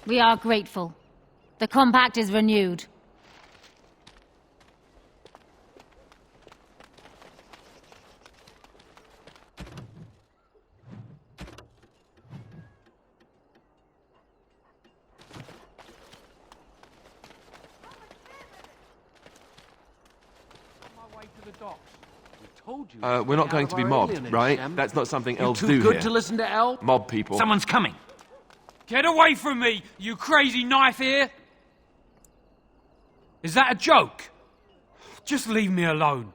We are grateful. The compact is renewed. We're not going to be mobbed, right? That's not something elves do here. Too good to listen to elves? Mob people. Someone's coming. Get away from me, you crazy knife ear! Is that a joke? Just leave me alone.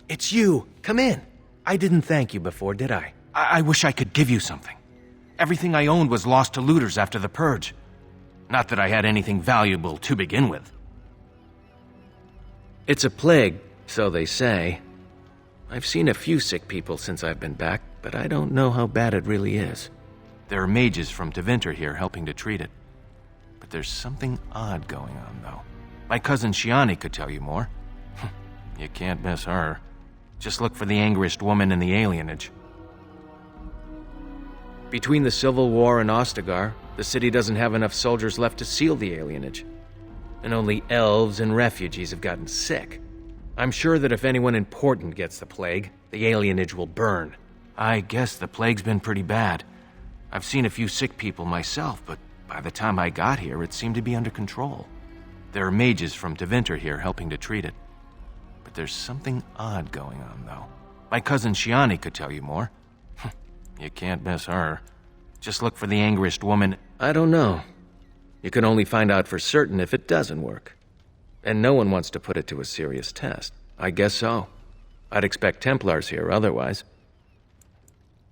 It's you. Come in. I didn't thank you before, did I? I wish I could give you something. Everything I owned was lost to looters after the purge. Not that I had anything valuable to begin with. It's a plague, so they say. I've seen a few sick people since I've been back, but I don't know how bad it really is. There are mages from Tevinter here helping to treat it. But there's something odd going on, though. My cousin Shiani could tell you more. You can't miss her. Just look for the angriest woman in the alienage. Between the Civil War and Ostagar, the city doesn't have enough soldiers left to seal the alienage. And only elves and refugees have gotten sick. I'm sure that if anyone important gets the plague, the alienage will burn. I guess the plague's been pretty bad. I've seen a few sick people myself, but by the time I got here, it seemed to be under control. There are mages from Tevinter here helping to treat it. But there's something odd going on, though. My cousin Shiani could tell you more. You can't miss her. Just look for the angriest woman. I don't know. You can only find out for certain if it doesn't work. And no one wants to put it to a serious test. I guess so. I'd expect Templars here otherwise.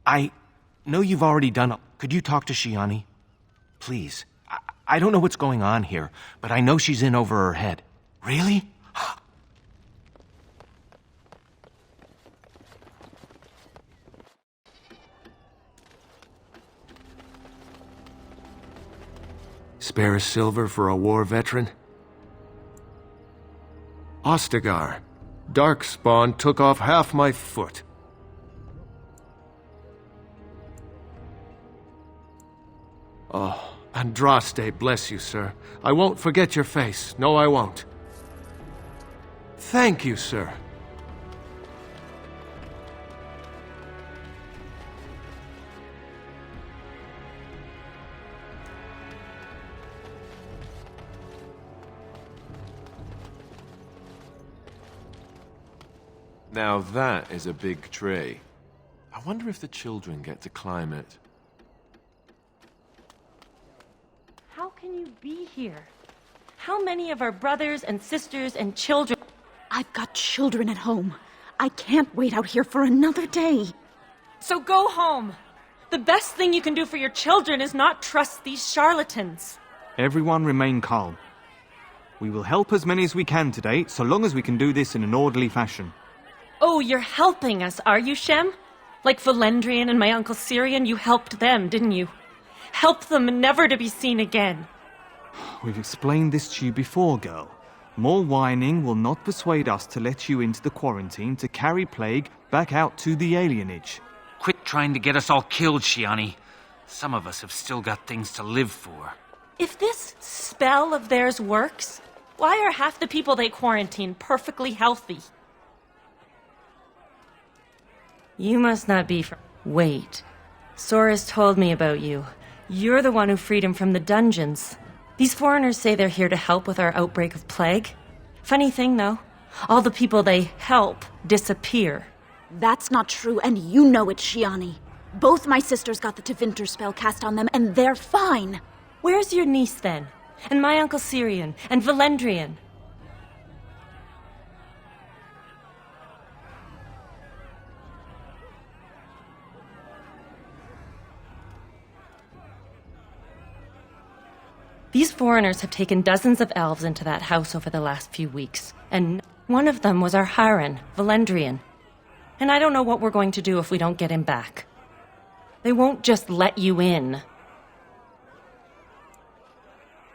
I know you've already done... Could you talk to Shiani? Please. I don't know what's going on here, but I know she's in over her head. Really? Spare a silver for a war veteran? Ostagar. Darkspawn took off half my foot. Oh, Andraste, bless you, sir. I won't forget your face. No, I won't. Thank you, sir. Now that is a big tree. I wonder if the children get to climb it. How can you be here? How many of our brothers and sisters and children... I've got children at home. I can't wait out here for another day. So go home. The best thing you can do for your children is not trust these charlatans. Everyone remain calm. We will help as many as we can today, so long as we can do this in an orderly fashion. Oh, you're helping us, are you, Shem? Like Valendrian and my Uncle Syrian, you helped them, didn't you? Help them never to be seen again. We've explained this to you before, girl. More whining will not persuade us to let you into the quarantine to carry plague back out to the alienage. Quit trying to get us all killed, Shiani. Some of us have still got things to live for. If this spell of theirs works, why are half the people they quarantine perfectly healthy? You must not be from... Wait. Soris told me about you. You're the one who freed him from the dungeons. These foreigners say they're here to help with our outbreak of plague. Funny thing, though. All the people they help disappear. That's not true, and you know it, Shiani. Both my sisters got the Tevinter spell cast on them, and they're fine. Where's your niece, then? And my Uncle Syrian? And Valendrian? These foreigners have taken dozens of elves into that house over the last few weeks, and one of them was our Haran, Valendrian. And I don't know what we're going to do if we don't get him back. They won't just let you in.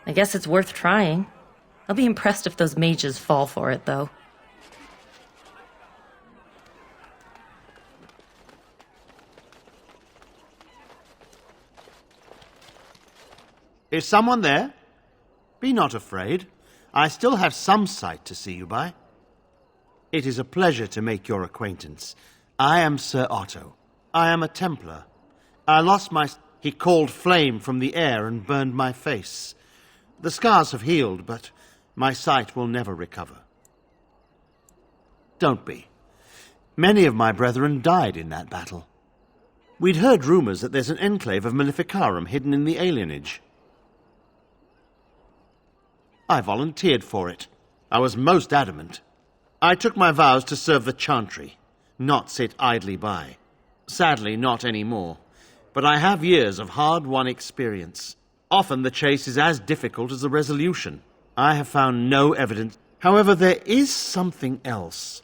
I guess it's worth trying. I'll be impressed if those mages fall for it, though. Is someone there? Be not afraid. I still have some sight to see you by. It is a pleasure to make your acquaintance. I am Sir Otto. I am a Templar. I lost my... He called flame from the air and burned my face. The scars have healed, but my sight will never recover. Don't be. Many of my brethren died in that battle. We'd heard rumors that there's an enclave of Maleficarum hidden in the alienage. I volunteered for it. I was most adamant. I took my vows to serve the Chantry, not sit idly by. Sadly, not anymore. But I have years of hard-won experience. Often the chase is as difficult as the resolution. I have found no evidence. However, there is something else.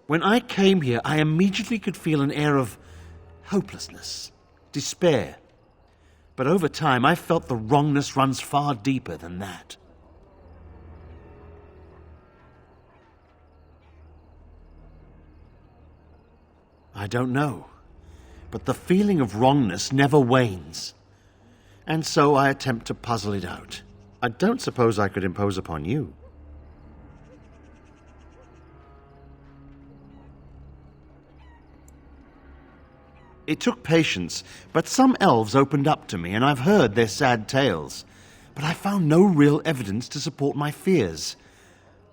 When I came here, I immediately could feel an air of hopelessness, despair. But over time, I felt the wrongness runs far deeper than that. I don't know, but the feeling of wrongness never wanes. And so I attempt to puzzle it out. I don't suppose I could impose upon you. It took patience, but some elves opened up to me, and I've heard their sad tales. But I found no real evidence to support my fears.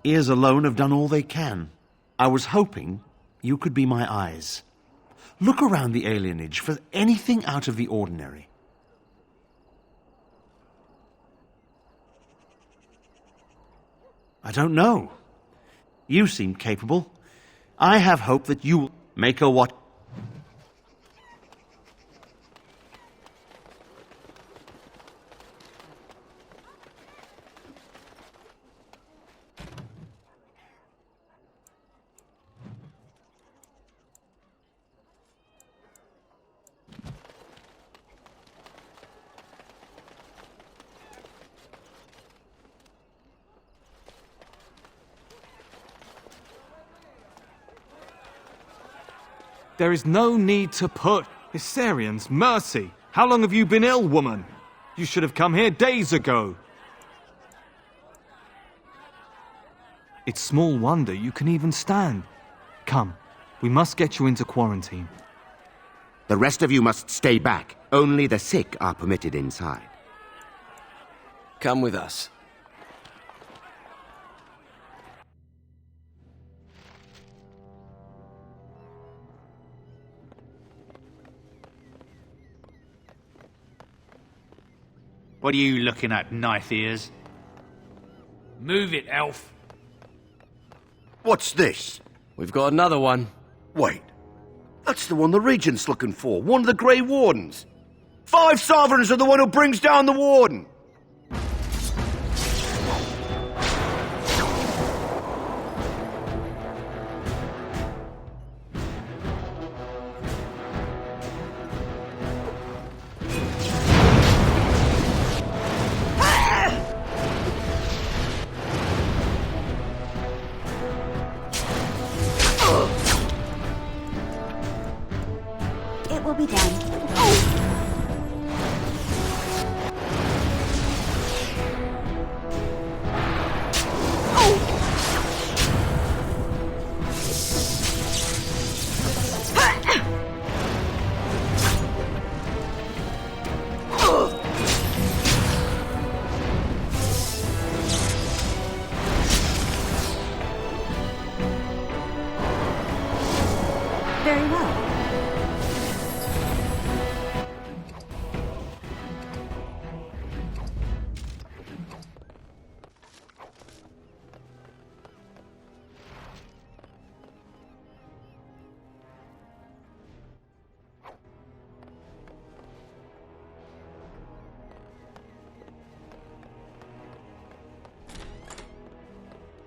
Ears alone have done all they can. I was hoping you could be my eyes. Look around the alienage for anything out of the ordinary. I don't know. You seem capable. I have hope that you will make her what... There is no need to put... Hysarians, mercy! How long have you been ill, woman? You should have come here days ago. It's small wonder you can even stand. Come, we must get you into quarantine. The rest of you must stay back. Only the sick are permitted inside. Come with us. What are you looking at, knife ears? Move it, elf. What's this? We've got another one. Wait. That's the one the Regent's looking for. One of the Grey Wardens. 5 sovereigns are the one who brings down the Warden. It will be done. Very well.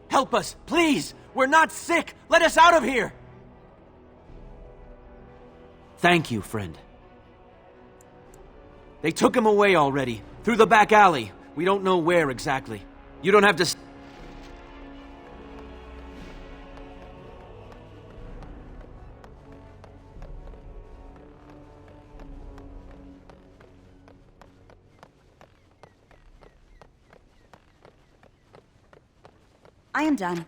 Help us, please! We're not sick! Let us out of here! Thank you, friend. They took him away already, through the back alley. We don't know where exactly. You don't have to... I am done.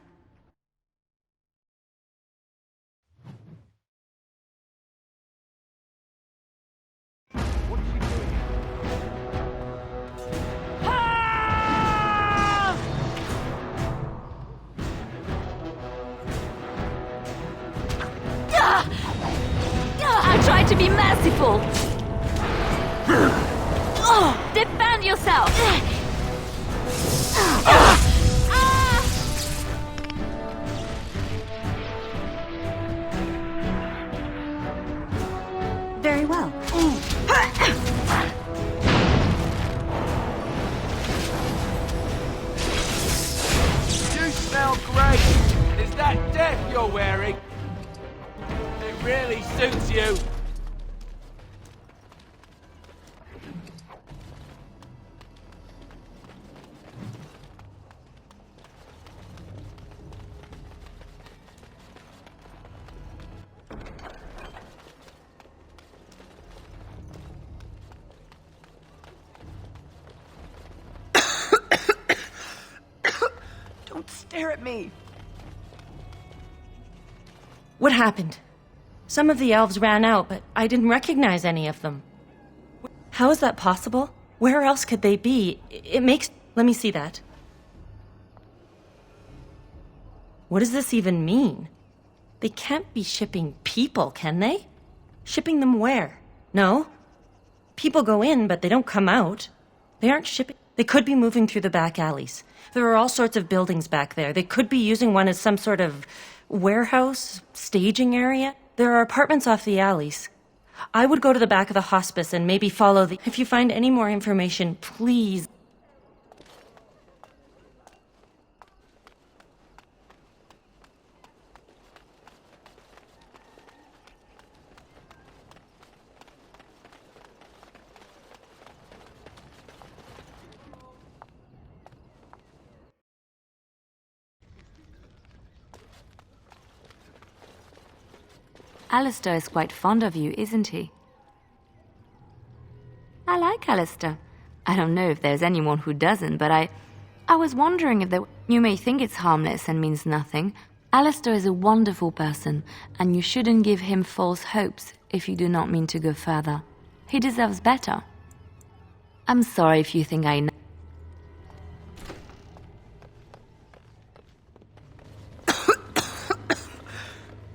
I tried to be merciful. Defend yourself. Very well. You smell great. Is that death you're wearing? It really suits you. Don't stare at me. What happened? Some of the elves ran out, but I didn't recognize any of them. How is that possible? Where else could they be? It makes... Let me see that. What does this even mean? They can't be shipping people, can they? Shipping them where? No? People go in, but they don't come out. They aren't shipping... They could be moving through the back alleys. There are all sorts of buildings back there. They could be using one as some sort of warehouse, staging area. There are apartments off the alleys. I would go to the back of the hospice and maybe follow the... If you find any more information, please... Alistair is quite fond of you, isn't he? I like Alistair. I don't know if there's anyone who doesn't, but I was wondering if you may think it's harmless and means nothing. Alistair is a wonderful person, and you shouldn't give him false hopes if you do not mean to go further. He deserves better. I'm sorry if you think I know.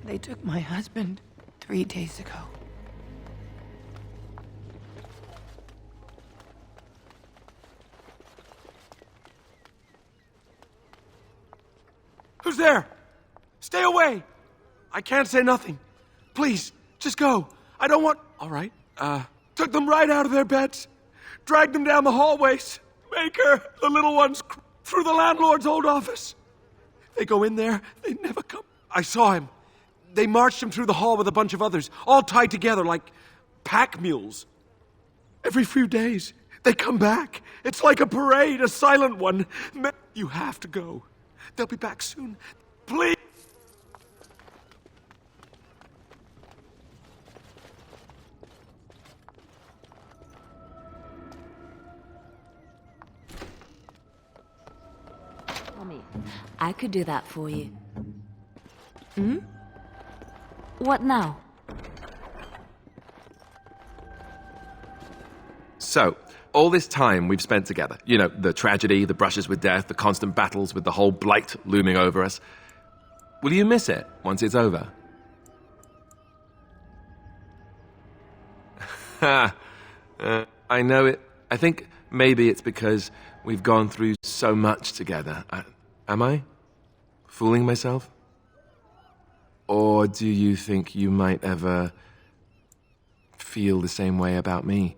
They took my husband 3 days ago. Who's there? Stay away! I can't say nothing. Please, just go. I don't want... All right. Took them right out of their beds. Dragged them down the hallways. Maker, the little ones, through the landlord's old office. They go in there, they never come. I saw him. They marched him through the hall with a bunch of others, all tied together like pack mules. Every few days, they come back. It's like a parade, a silent one. You have to go. They'll be back soon. Please! Tommy, I could do that for you. Hmm? What now? So, all this time we've spent together, you know, the tragedy, the brushes with death, the constant battles with the whole blight looming over us. Will you miss it once it's over? I know it. I think maybe it's because we've gone through so much together. Am I? Fooling myself? Or do you think you might ever feel the same way about me?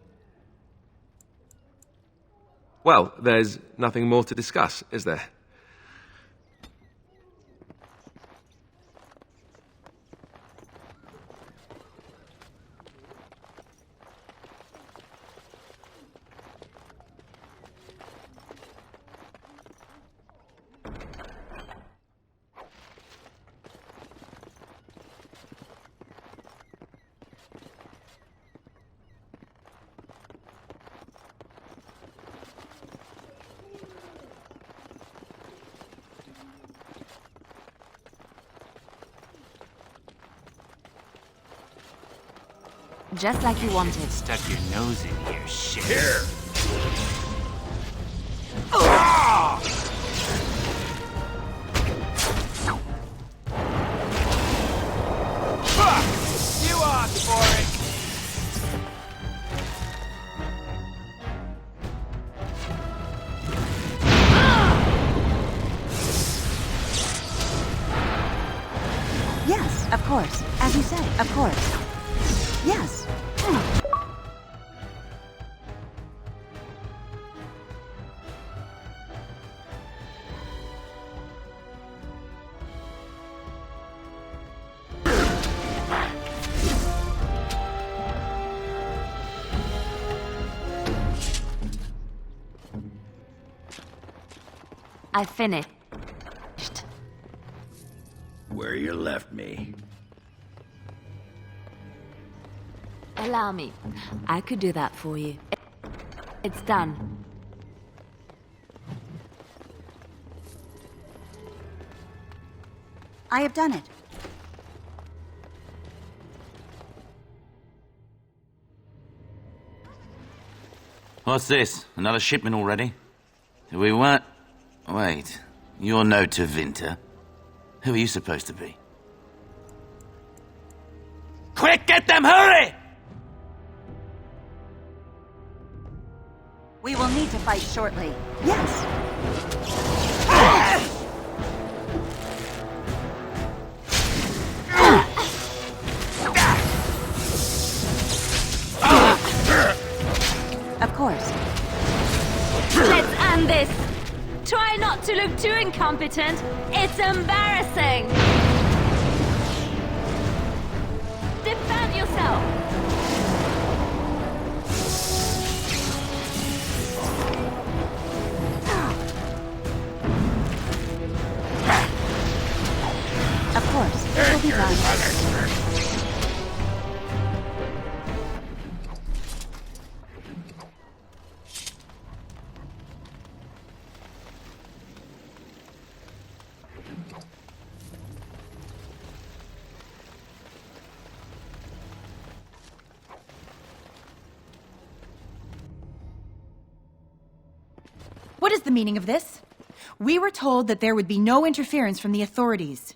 Well, there's nothing more to discuss, is there? Just like you wanted. Stuck your nose in here, shit. Here! You asked for it! Yes, of course. As you say, of course. Yes. I finished. Where you left me. Allow me. I could do that for you. It's done. I have done it. What's this? Another shipment already? We weren't... Wait, you're no Tevinter. Who are you supposed to be? Quick, get them, hurry! We will need to fight shortly. Yes. Of course. Let's end this. Try not to look too incompetent. It's embarrassing. Defend yourself. Of course. It will be done. What is the meaning of this? We were told that there would be no interference from the authorities.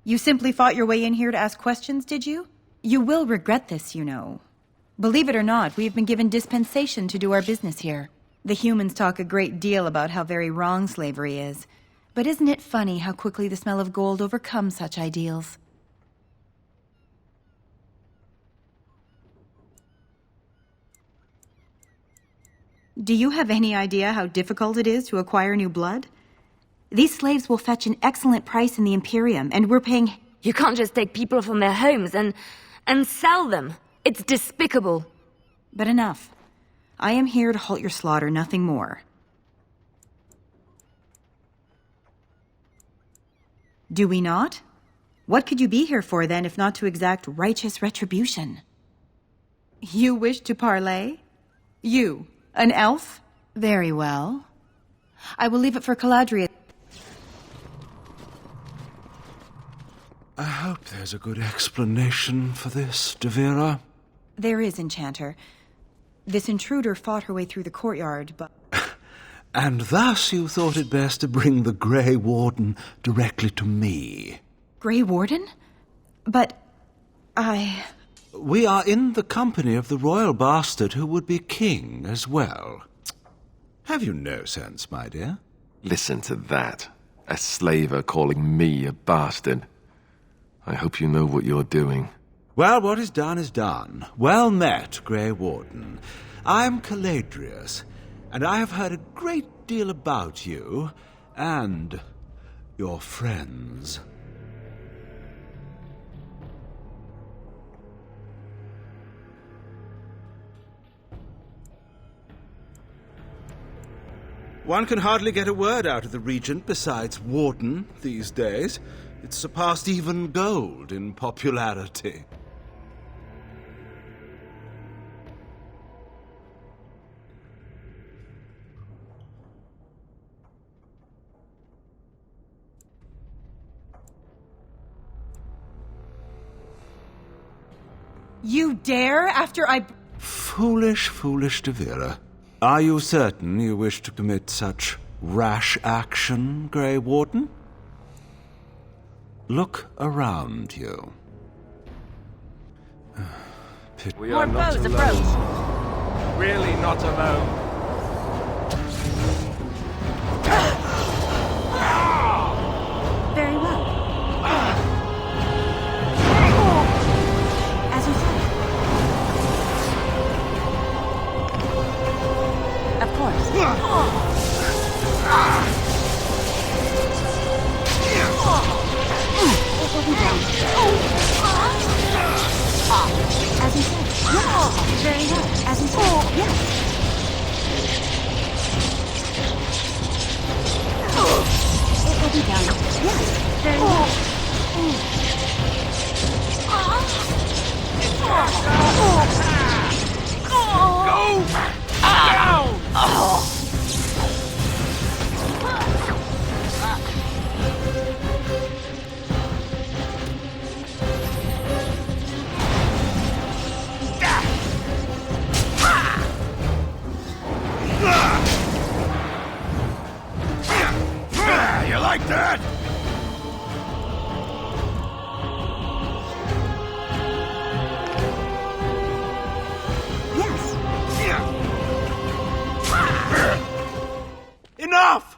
You simply fought your way in here to ask questions, did you? You will regret this, you know. Believe it or not, we've been given dispensation to do our business here. The humans talk a great deal about how very wrong slavery is. But isn't it funny how quickly the smell of gold overcomes such ideals? Do you have any idea how difficult it is to acquire new blood? These slaves will fetch an excellent price in the Imperium, and we're paying... You can't just take people from their homes and sell them. It's despicable. But enough. I am here to halt your slaughter, nothing more. Do we not? What could you be here for, then, if not to exact righteous retribution? You wish to parley? You, an elf? Very well. I will leave it for Caladria. I hope there's a good explanation for this, Devira. There is, Enchanter. This intruder fought her way through the courtyard, but... And thus you thought it best to bring the Grey Warden directly to me. Grey Warden? But... We are in the company of the royal bastard who would be king as well. Have you no sense, my dear? Listen to that. A slaver calling me a bastard. I hope you know what you're doing. Well, what is done. Well met, Grey Warden. I'm Caladrius, and I have heard a great deal about you and your friends. One can hardly get a word out of the Regent besides Warden these days. It's surpassed even gold in popularity. You dare after I... Foolish, foolish De Vera. Are you certain you wish to commit such rash action, Grey Warden? Look around you. We are not alone. Really not alone. Very well. As you said. Of course. It will be done. As you said. Yes. Very well. As you said. Yes. It will be done. Yes. Very well. Go down! You like that? Yes. Enough!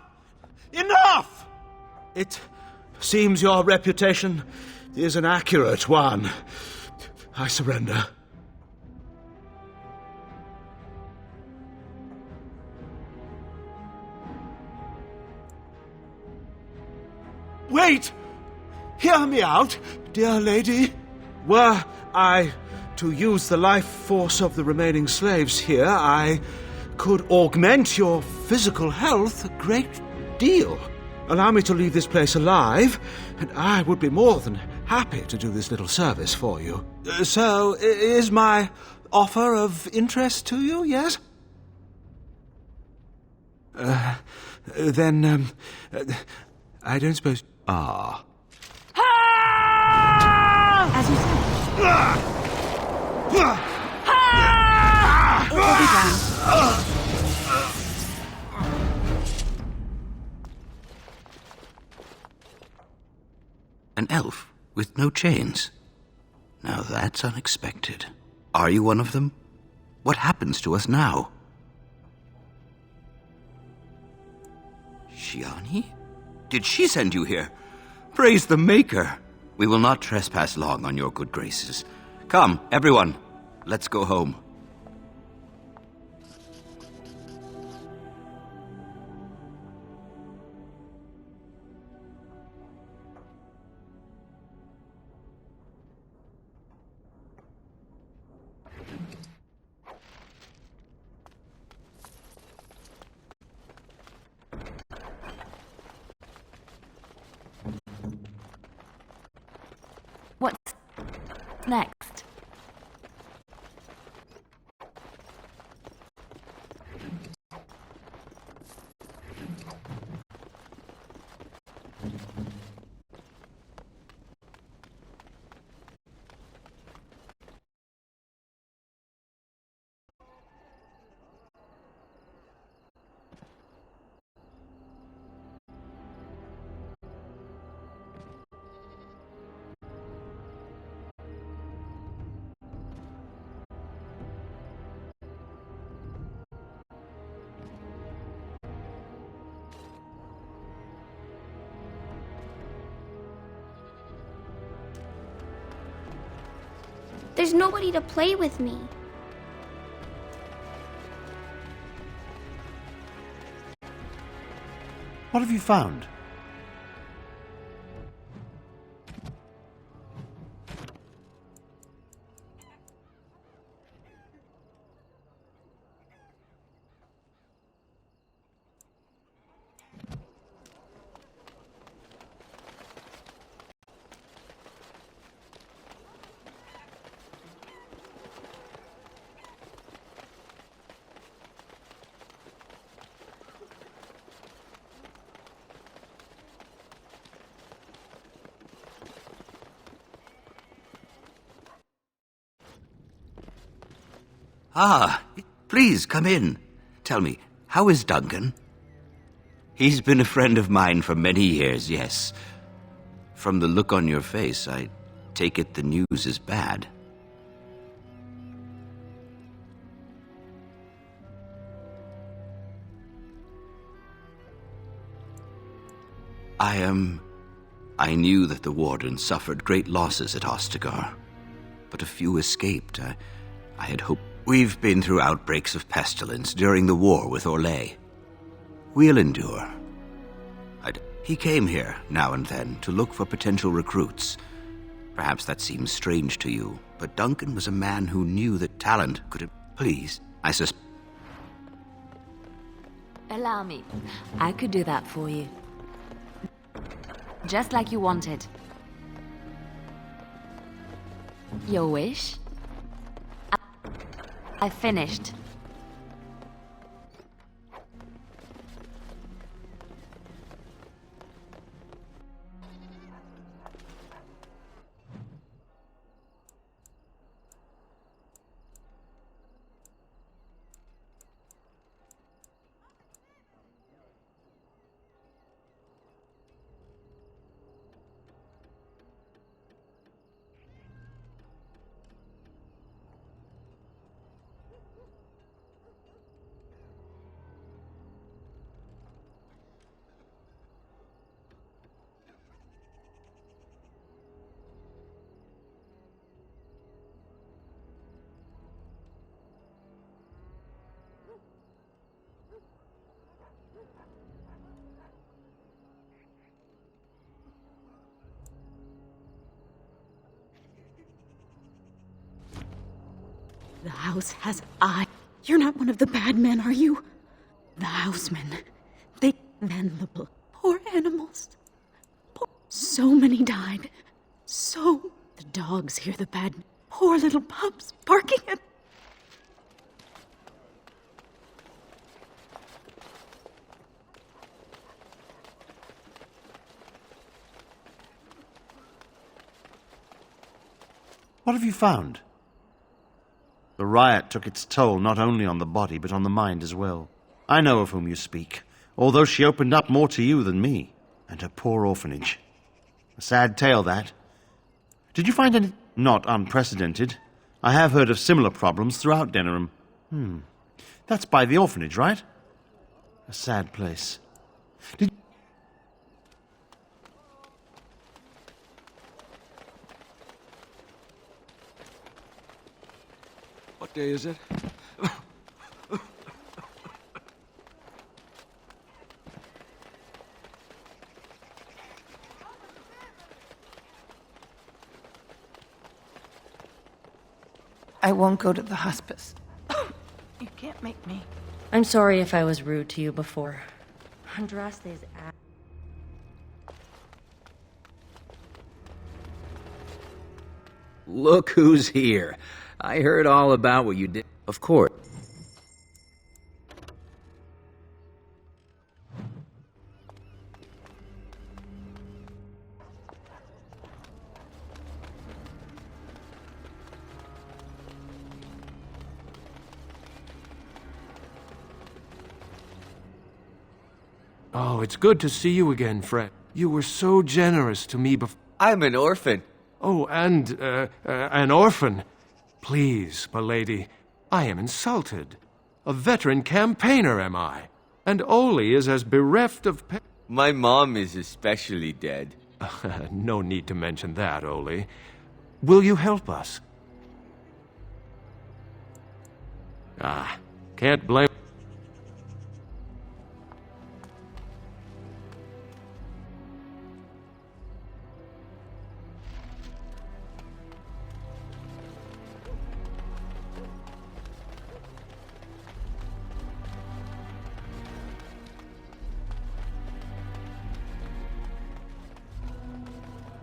Enough! It seems your reputation is an accurate one. I surrender. Wait! Hear me out, dear lady. Were I to use the life force of the remaining slaves here, I could augment your physical health a great deal. Allow me to leave this place alive, and I would be more than happy to do this little service for you. So, is my offer of interest to you, yes? Then, I don't suppose... Ah. As you said. It will be done. An elf with no chains. Now that's unexpected. Are you one of them? What happens to us now? Shiani? Did she send you here? Praise the Maker! We will not trespass long on your good graces. Come, everyone, let's go home. What's next? There's nobody to play with me. What have you found? Ah, please come in. Tell me, how is Duncan? He's been a friend of mine for many years, yes. From the look on your face, I take it the news is bad. I knew that the Warden suffered great losses at Ostagar, but a few escaped. I had hoped. We've been through outbreaks of pestilence during the war with Orlais. We'll endure. He came here now and then to look for potential recruits. Perhaps that seems strange to you, but Duncan was a man who knew that talent could... Please, I suspect... Allow me. I could do that for you. Just like you wanted. Your wish? I finished. The house has eyes. You're not one of the bad men, are you? The housemen. They venerable. Poor animals. So many died. So... The dogs hear the bad... Poor little pups barking at... What have you found? The riot took its toll not only on the body, but on the mind as well. I know of whom you speak, although she opened up more to you than me, and her poor orphanage. A sad tale, that. Did you find any... Not unprecedented. I have heard of similar problems throughout Denerim. That's by the orphanage, right? A sad place. Did... What day is it? I won't go to the hospice. You can't make me. I'm sorry if I was rude to you before. Andraste's ass. Look who's here. I heard all about what you did. Of course. Oh, it's good to see you again, Fred. You were so generous to me before. I'm an orphan. Oh, and, an orphan. Please, milady, I am insulted. A veteran campaigner am I, and Oli is as bereft of My mom is especially dead. No need to mention that, Oli. Will you help us? Can't blame...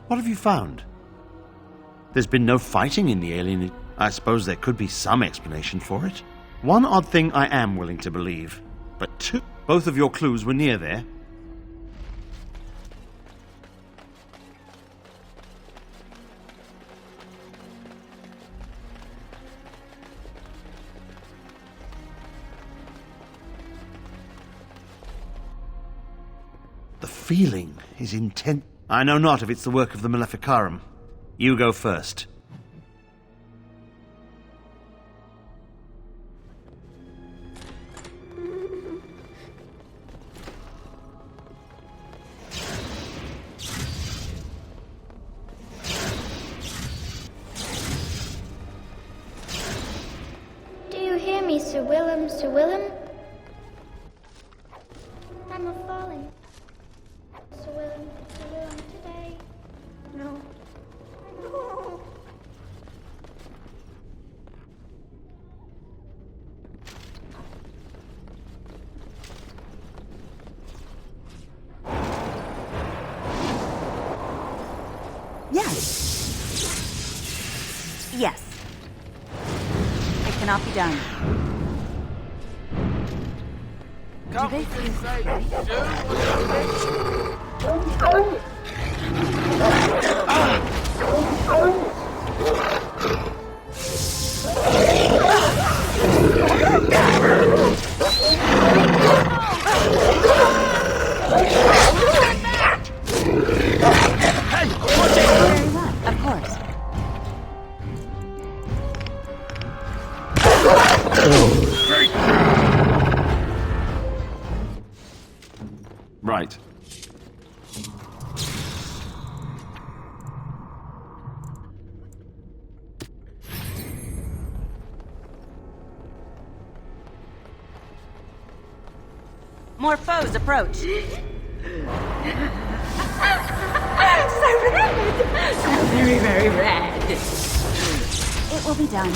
What have you found? There's been no fighting in the alien... I suppose there could be some explanation for it. One odd thing I am willing to believe, but two... Both of your clues were near there. The feeling is intense. I know not if it's the work of the Maleficarum. You go first. Do you hear me, Sir Willem, Sir Willem? I'm a-falling. Sir Willem, today. No. No. Yes. Yes. It cannot be done. Can't we just say, do what you Hey, watch it! Very well, of course. Right. More foes approach. So red! So very, very red. It will be done.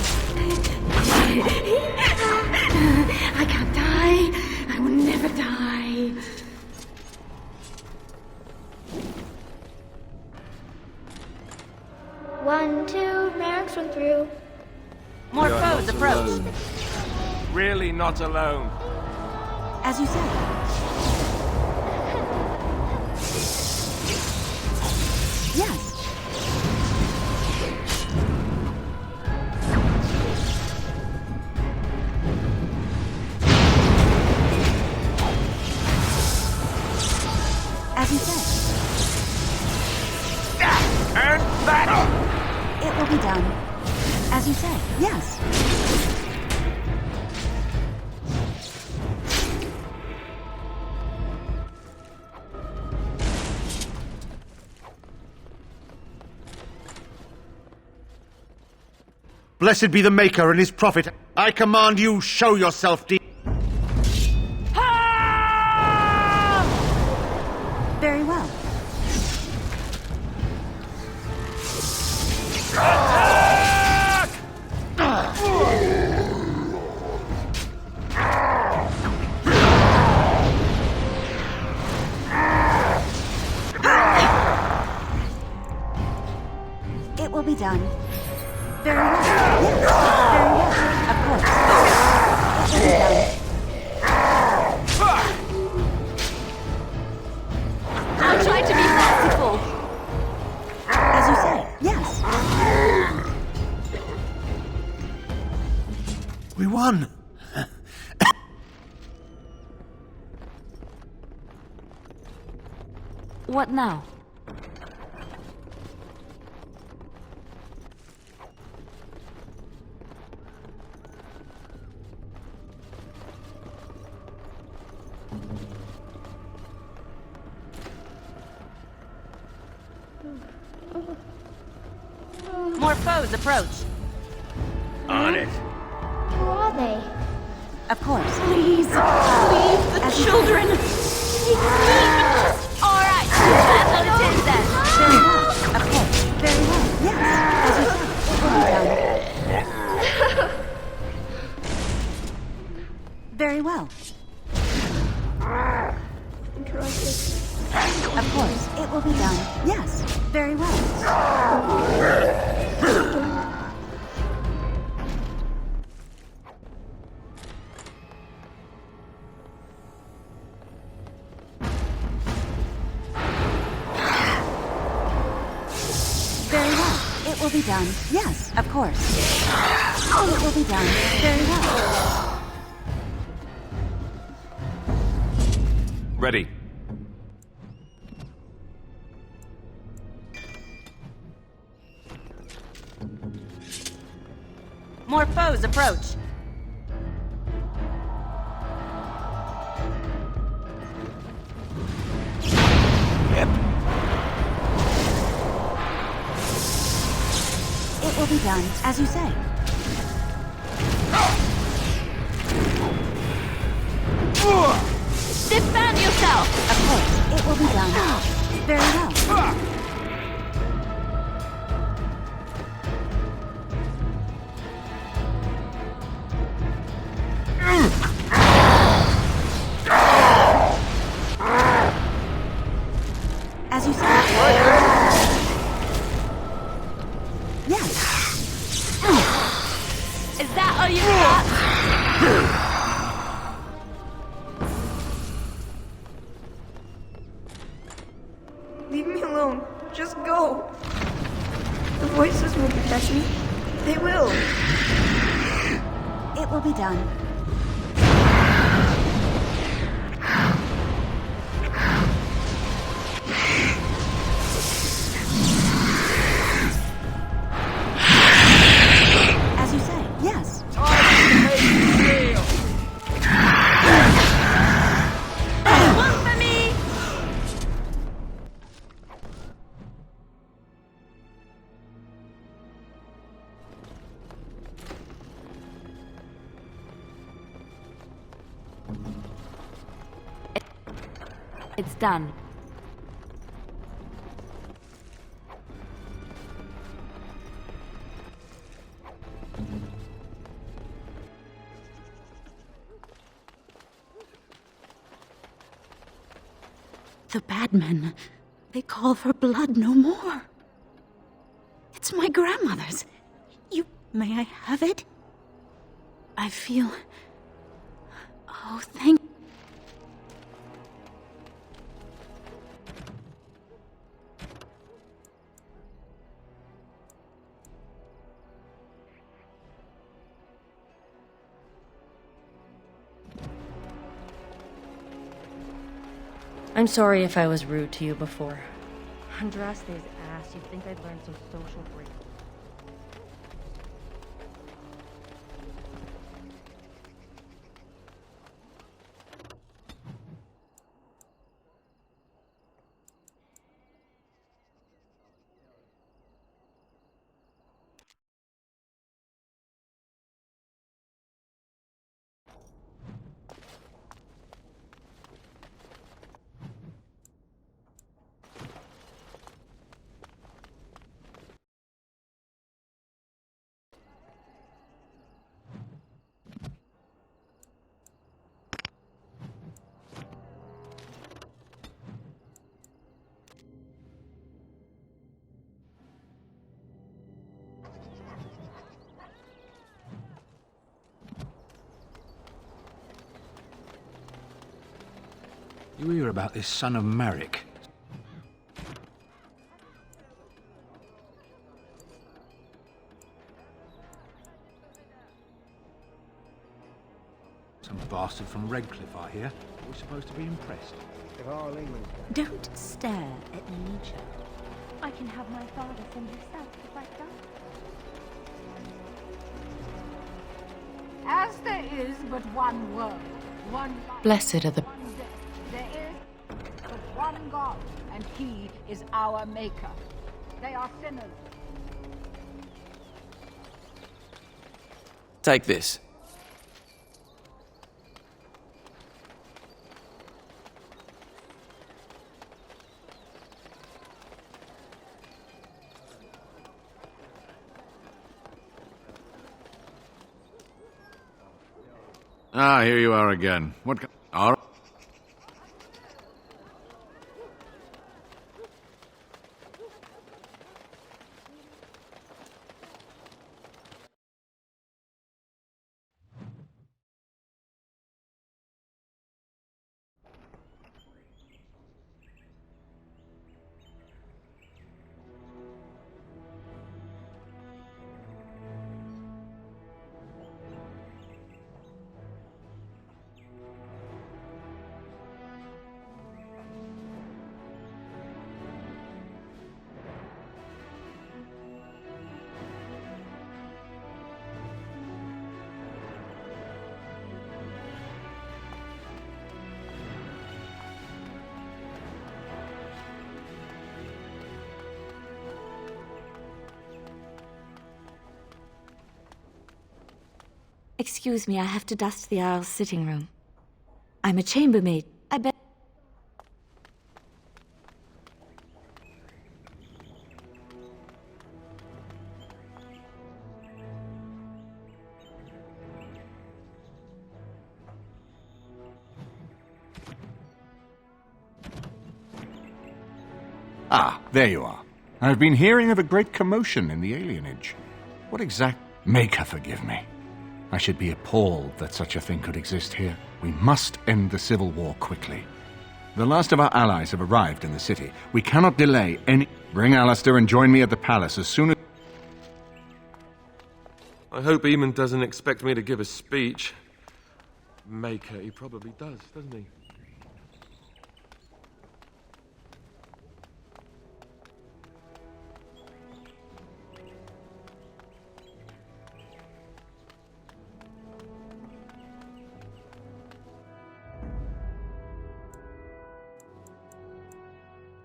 I can't die. I will never die. One, two, Merrick's went through. More You're foes not approach. alone. Really not alone. As you said. Yes. As you said. And that! It will be done. As you said. Yes. Blessed be the Maker and his prophet. I command you, show yourself, Very well. It will be done. Very well. Yes. Very well. Of course. It will be done. I tried to be merciful. As you say. Yes. We won. What now? More foes approach. On it. Who are they? Of course. Please, the children. All right, that's what it is then. Very well. Of course. Very well. Yes. As you said. It will be done. Very well. Of course. It will be done. Yes. Very well. Very well. It will be done. Yes, of course. It will be done. Very well. Ready. More foes approach. It will be done, as you say. Defend yourself! Of course, it will be done. Very well. As you say. Yes. Is that all you got? Leave me alone. Just go. The voices will protect me. They will. It will be done. As you say, yes. One for me! It's done. The bad men, they call for blood no more. It's my grandmother's. May I have it? I feel... Oh, thank... I'm sorry if I was rude to you before. Andraste's ass, you'd think I'd learned some social grace. You hear about this son of Marek? Some bastard from Redcliffe, I hear. We're supposed to be impressed. Don't stare at nature. I can have my father send you south if I can. As there is but one world, one life, Blessed are the... one death, there is but one God, and He is our Maker. They are sinners. Take this. Ah, here you are again. What? All right. Excuse me, I have to dust the Isle's sitting room. I'm a chambermaid. I bet... Ah, there you are. I've been hearing of a great commotion in the alienage. What exact... Maker forgive me. I should be appalled that such a thing could exist here. We must end the civil war quickly. The last of our allies have arrived in the city. We cannot delay any... Bring Alistair and join me at the palace as soon as... I hope Eamon doesn't expect me to give a speech. Maker, he probably does, doesn't he?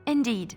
Indeed.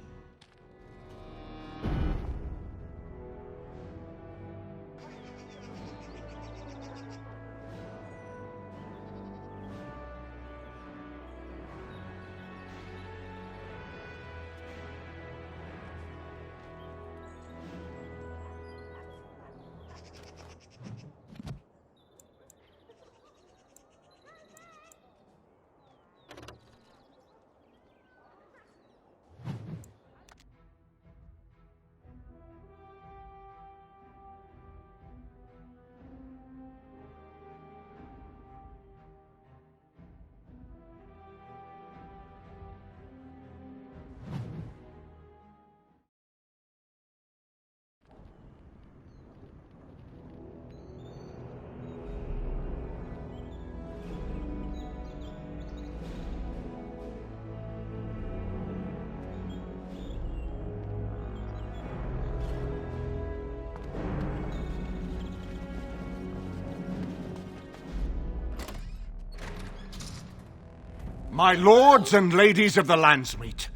My lords and ladies of the Landsmeet,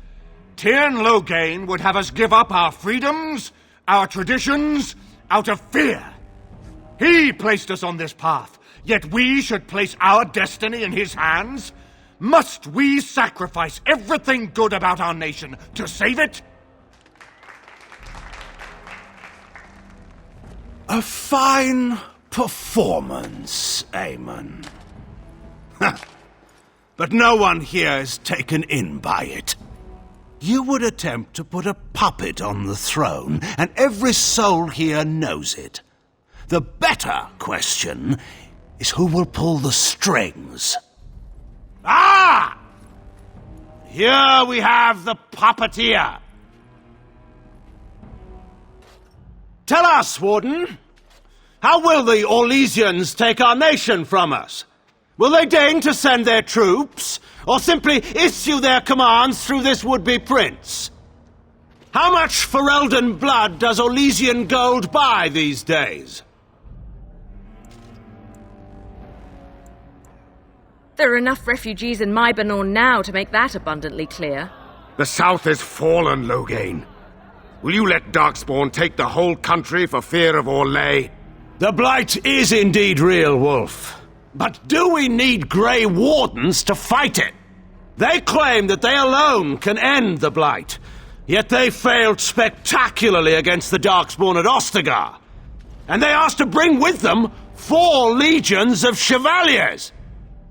Tyrn Loghain would have us give up our freedoms, our traditions, out of fear. He placed us on this path, yet we should place our destiny in his hands? Must we sacrifice everything good about our nation to save it? A fine performance, Aemon. But no one here is taken in by it. You would attempt to put a puppet on the throne, and every soul here knows it. The better question is who will pull the strings. Ah! Here we have the puppeteer. Tell us, Warden, how will the Orlesians take our nation from us? Will they deign to send their troops, or simply issue their commands through this would-be prince? How much Ferelden blood does Orlesian gold buy these days? There are enough refugees in Mybanor now to make that abundantly clear. The South is fallen, Loghain. Will you let Darkspawn take the whole country for fear of Orlais? The Blight is indeed real, Wolf. But do we need Grey Wardens to fight it? They claim that they alone can end the Blight, yet they failed spectacularly against the Darkspawn at Ostagar. And they asked to bring with them 4 legions of Chevaliers.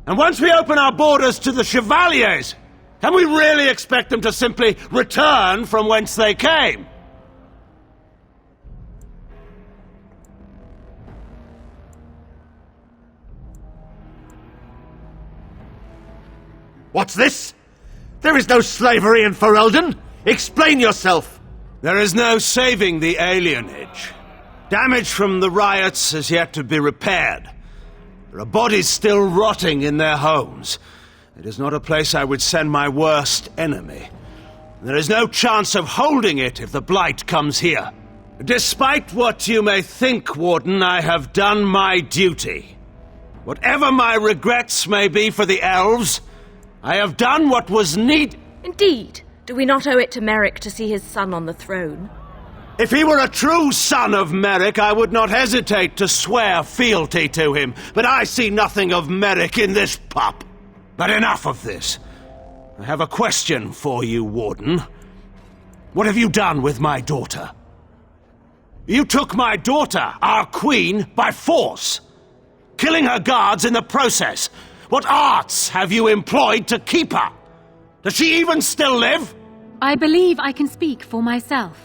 And once we open our borders to the Chevaliers, can we really expect them to simply return from whence they came? What's this? There is no slavery in Ferelden. Explain yourself. There is no saving the alienage. Damage from the riots has yet to be repaired. There are bodies still rotting in their homes. It is not a place I would send my worst enemy. There is no chance of holding it if the Blight comes here. Despite what you may think, Warden, I have done my duty. Whatever my regrets may be for the elves, I have done what was needed. Indeed. Do we not owe it to Merrick to see his son on the throne? If he were a true son of Merrick, I would not hesitate to swear fealty to him. But I see nothing of Merrick in this pup. But enough of this. I have a question for you, Warden. What have you done with my daughter? You took my daughter, our queen, by force, killing her guards in the process. What arts have you employed to keep her? Does she even still live? I believe I can speak for myself.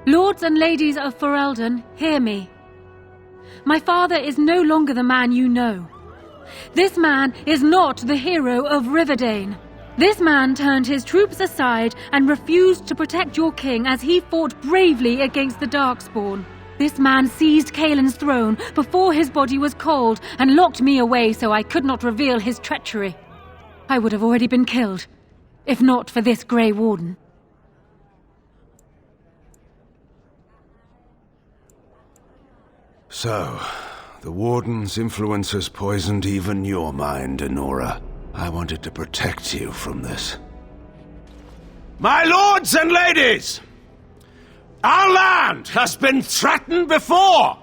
Lords and ladies of Ferelden, hear me. My father is no longer the man you know. This man is not the hero of Riverdane. This man turned his troops aside and refused to protect your king as he fought bravely against the Darkspawn. This man seized Kaelin's throne before his body was cold and locked me away so I could not reveal his treachery. I would have already been killed, if not for this Grey Warden. So, the Warden's influence has poisoned even your mind, Enora. I wanted to protect you from this. My lords and ladies! Our land has been threatened before!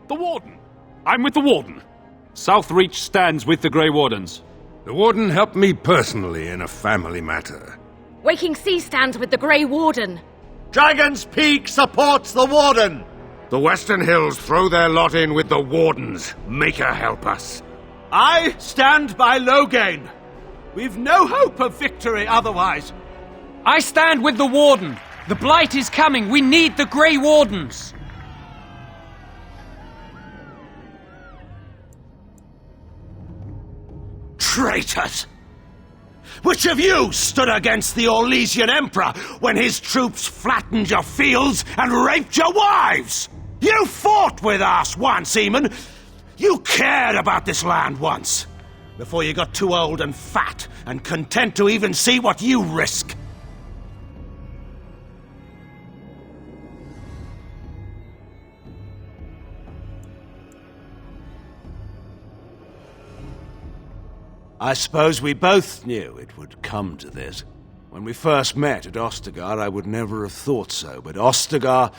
The Warden. I'm with the Warden. Southreach stands with the Grey Wardens. The Warden helped me personally in a family matter. Waking Sea stands with the Grey Warden. Dragon's Peak supports the Warden! The Western Hills throw their lot in with the Wardens. Make her help us. I stand by Loghain. We've no hope of victory otherwise. I stand with the Warden. The Blight is coming. We need the Grey Wardens. Traitors! Which of you stood against the Orlesian Emperor when his troops flattened your fields and raped your wives? You fought with us once, Eamon. You cared about this land once. Before you got too old and fat and content to even see what you risk. I suppose we both knew it would come to this. When we first met at Ostagar, I would never have thought so, but Ostagar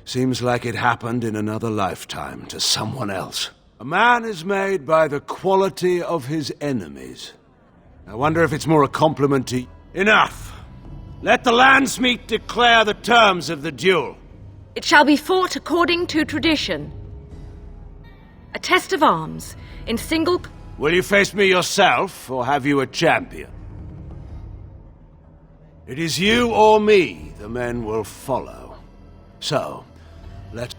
seems like it happened in another lifetime to someone else. A man is made by the quality of his enemies. I wonder if it's more a compliment to... Enough! Let the Landsmeet declare the terms of the duel. It shall be fought according to tradition. A test of arms, in single... Will you face me yourself, or have you a champion? It is you or me the men will follow. So, let's...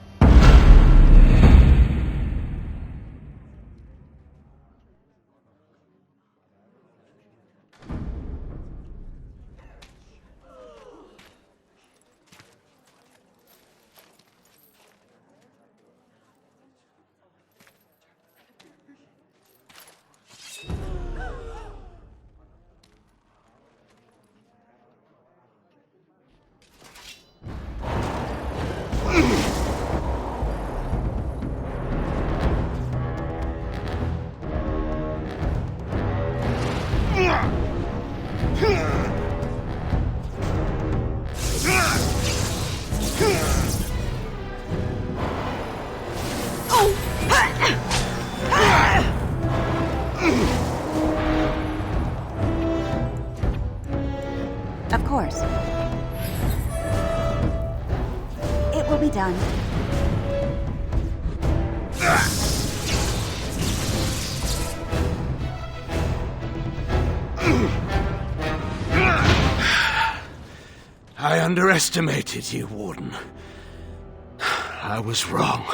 Of course. It will be done. I underestimated you, Warden. I was wrong.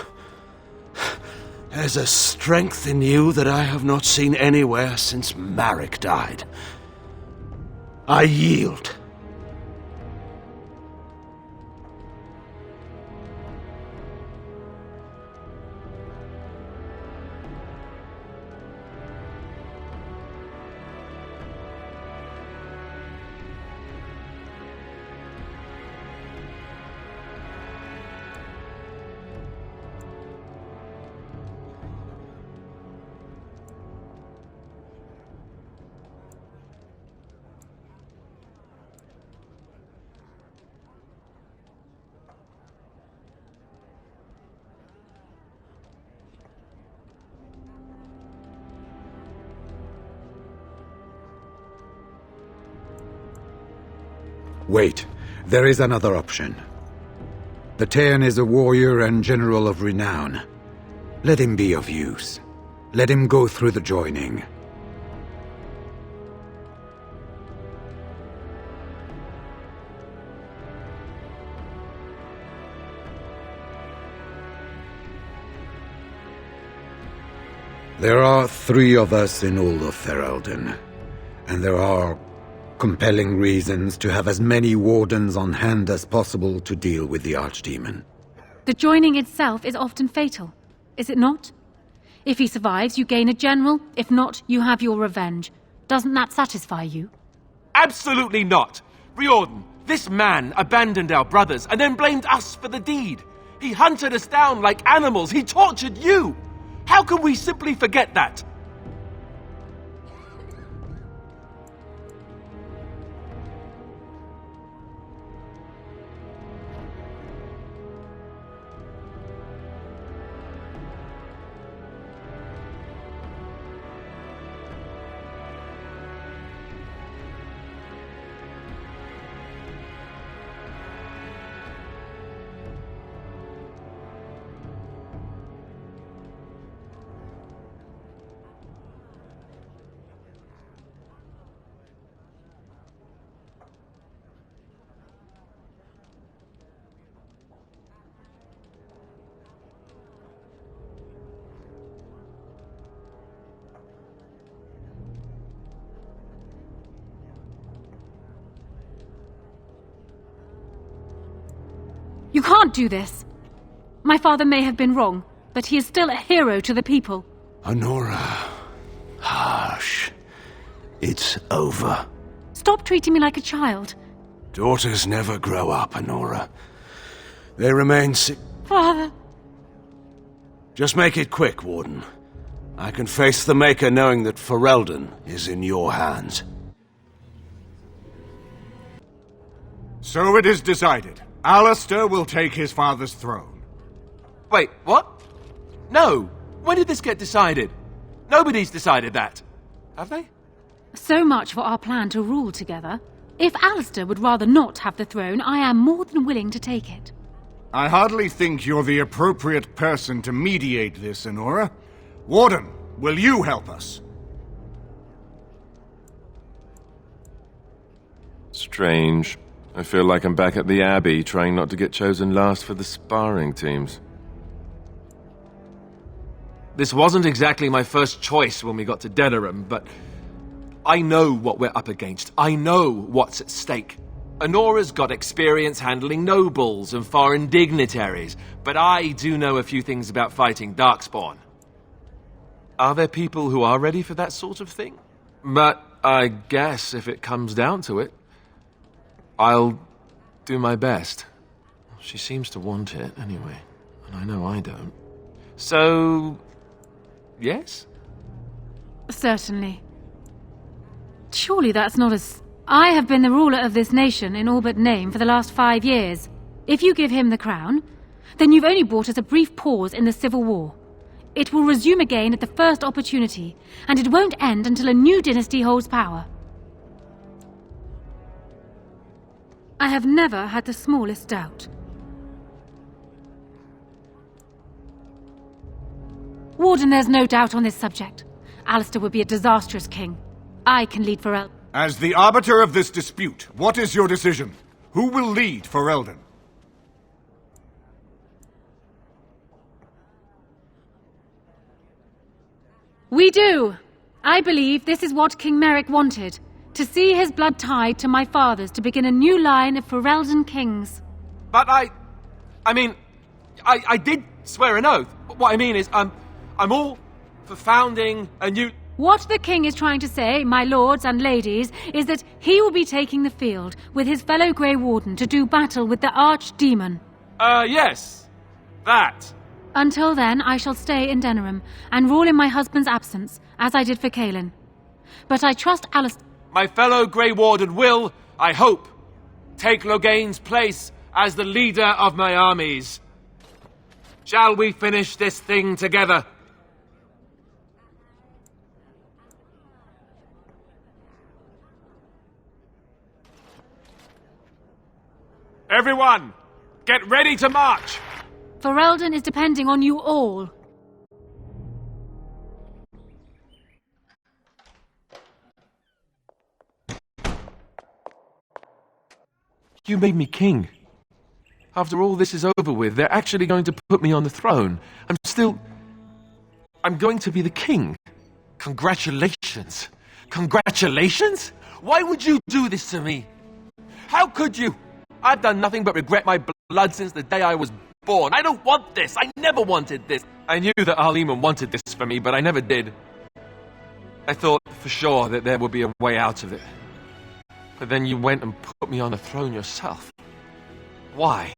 There's a strength in you that I have not seen anywhere since Marek died. I yield. Wait. There is another option. The Tairn is a warrior and general of renown. Let him be of use. Let him go through the joining. There are 3 of us in all of Ferelden, and there are compelling reasons to have as many wardens on hand as possible to deal with the Archdemon. The joining itself is often fatal, is it not? If he survives, you gain a general. If not, you have your revenge. Doesn't that satisfy you? Absolutely not! Riordan, this man abandoned our brothers and then blamed us for the deed. He hunted us down like animals. He tortured you! How can we simply forget that? You can't do this. My father may have been wrong, but he is still a hero to the people. Honora. Hush. It's over. Stop treating me like a child. Daughters never grow up, Honora. They remain Father. Just make it quick, Warden. I can face the Maker knowing that Ferelden is in your hands. So it is decided. Alistair will take his father's throne. Wait, what? No! When did this get decided? Nobody's decided that. Have they? So much for our plan to rule together. If Alistair would rather not have the throne, I am more than willing to take it. I hardly think you're the appropriate person to mediate this, Honora. Warden, will you help us? Strange. I feel like I'm back at the Abbey, trying not to get chosen last for the sparring teams. This wasn't exactly my first choice when we got to Denerim, but I know what we're up against. I know what's at stake. Honora's got experience handling nobles and foreign dignitaries, but I do know a few things about fighting Darkspawn. Are there people who are ready for that sort of thing? But I guess if it comes down to it, I'll do my best. She seems to want it, anyway. And I know I don't. So, yes? Certainly. Surely that's not as... I have been the ruler of this nation in all but name for the last 5 years. If you give him the crown, then you've only brought us a brief pause in the civil war. It will resume again at the first opportunity, and it won't end until a new dynasty holds power. I have never had the smallest doubt. Warden, there's no doubt on this subject. Alistair would be a disastrous king. I can lead Ferelden. As the arbiter of this dispute, what is your decision? Who will lead Ferelden? We do! I believe this is what King Merrick wanted. To see his blood tied to my father's to begin a new line of Ferelden kings. But I did swear an oath. What I mean is, I'm all for founding a new... What the king is trying to say, my lords and ladies, is that he will be taking the field with his fellow Grey Warden to do battle with the Archdemon. Yes. That. Until then, I shall stay in Denerim and rule in my husband's absence, as I did for Kaelin. But I trust Alistair... My fellow Grey Warden will, I hope, take Loghain's place as the leader of my armies. Shall we finish this thing together? Everyone, get ready to march! Ferelden is depending on you all. You made me king. After all this is over with, they're actually going to put me on the throne. I'm going to be the king. Congratulations. Congratulations? Why would you do this to me? How could you? I've done nothing but regret my blood since the day I was born. I don't want this. I never wanted this. I knew that Arleman wanted this for me, but I never did. I thought for sure that there would be a way out of it. But then you went and put me on the throne yourself. Why?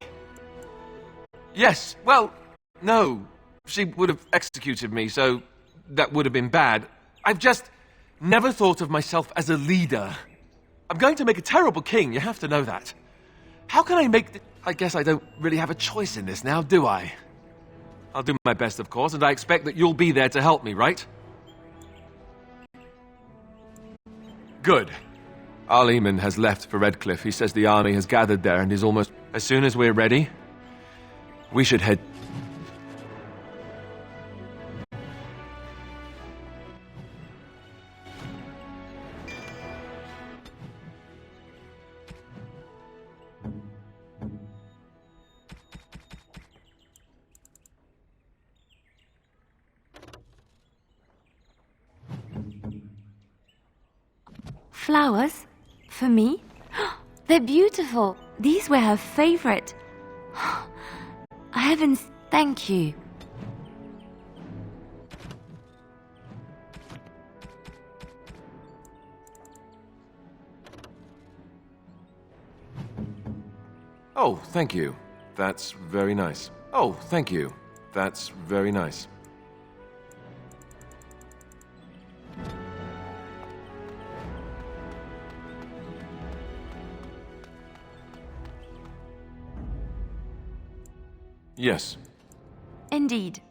Yes, well, no. She would have executed me, so that would have been bad. I've just never thought of myself as a leader. I'm going to make a terrible king, you have to know that. How can I make I guess I don't really have a choice in this now, do I? I'll do my best, of course, and I expect that you'll be there to help me, right? Good. Arleman has left for Redcliffe. He says the army has gathered there and is almost... As soon as we're ready, we should head... Flowers? For me? They're beautiful. These were her favorite. Heavens, thank you. Oh, thank you. That's very nice. Oh, thank you. That's very nice. Yes. Indeed.